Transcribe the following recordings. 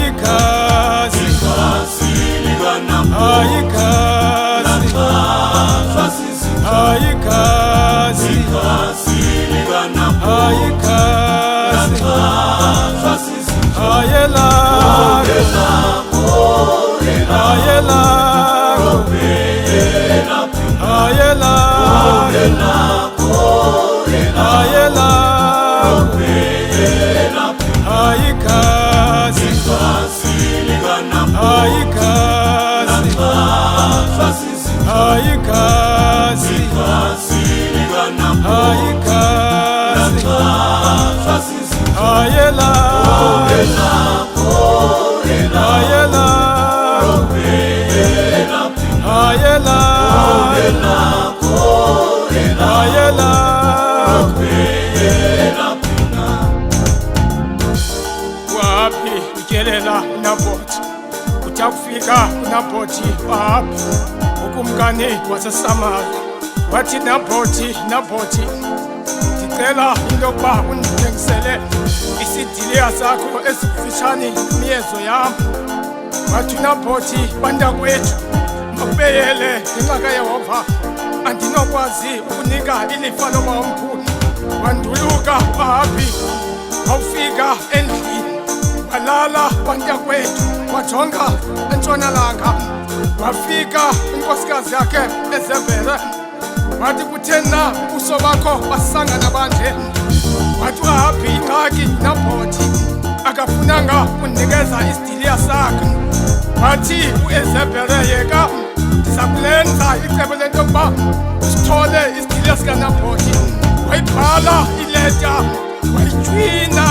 ayikazi Ujelela Nabothi utakufika Nabothi wapi ukumkani waseSamaria wathi Nabothi ndicela into yokuba undithengisele isidiliya sakho esikufitshane nemiezo yam. Wathi Nabothi bantakwethu makubeyele ngenxa kaYehova andinokwazi ukunika ilifa loba omkhulu. Wanduluka uAhabi wawufika endlini walala bantakwethu wajonga entshonalanga wafika inkosikazi yakhe eZebhere wathi kutheni na ubuso bakho basangana banje. Wathi uAhabi ingxaki Nabothi akafunanga kundinikeza isidiliya sakhe. Wathi uEzebhere yeka ndiza kulenza icebo lento yokuba sithole isidiliya sikaNabothi. Wayibhala ileta wayitywina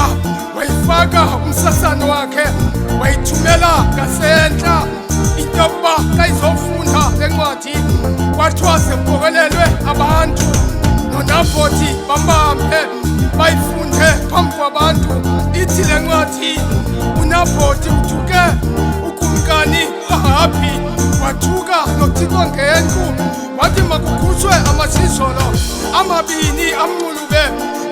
wayifaka umsasano wakhe wayithumela ngasentla into yokuba kayizofunda le ncwadi kwathiwa sempokelelwe abantu noNabothi bambambe bayifunde phambi kwabantu. Ithi le ncwadi uNabothi uduke ukumkani uAhabi wathuka noThixo ngendlu wathi makukhutshwe amasizolo amabini amnqulube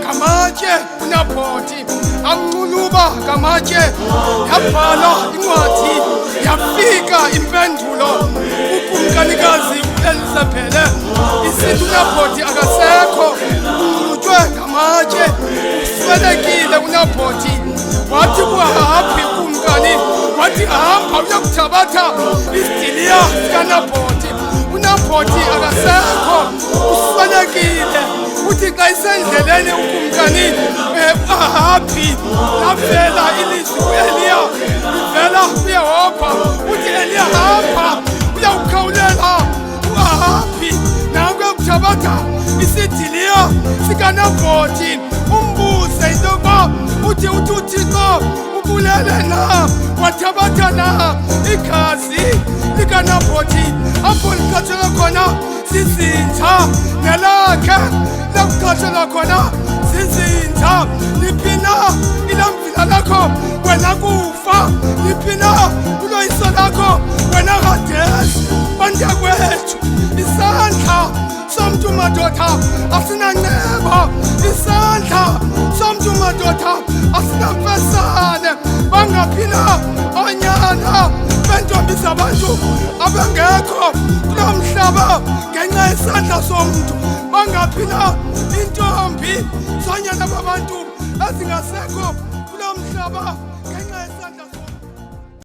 ngamatye. uNabothi amnquluba ngamatye yabhala incwadi yafika impendulo ukumkanikazi uElizabeth isithi uNabothi akasekho unqulutywe ngamatye uswelekile uNabothi. Wathi kuAhabi ukumkani wathi hamba uyakuthabatha isidiliya sikaNabothi. uNabothi akasekho uswelekile. Uthi xa isendleleni ukumkani uAhabi lavela ilizwi kuEliya livela kuYehova. Uthi Eliya hamba uyawukhawulela uAhabi nanku uyakuthabatha isidiliya sikaNabothi umbuze into yokuba uthi uThixo ubulele na wathabatha na igazi likaNabothi apho likhatshelwa khona zizinja nelakhe lakukhatshelwa khona zizinja. Liphi na ilamvila lakho wena kufa, liphi na uloyiso lakho wena kadesi. Bantakwethu isandla somntu madoda asinanceba, isandla somntu madoda asinamfesane. Bangaphi na onyana bentombi zabantu abangekho kulo mhlaba ngenxa yesandla somntu? Bangaphi na intombi zonyana babantu ezingasekho kulo mhlaba ngenxa yesandla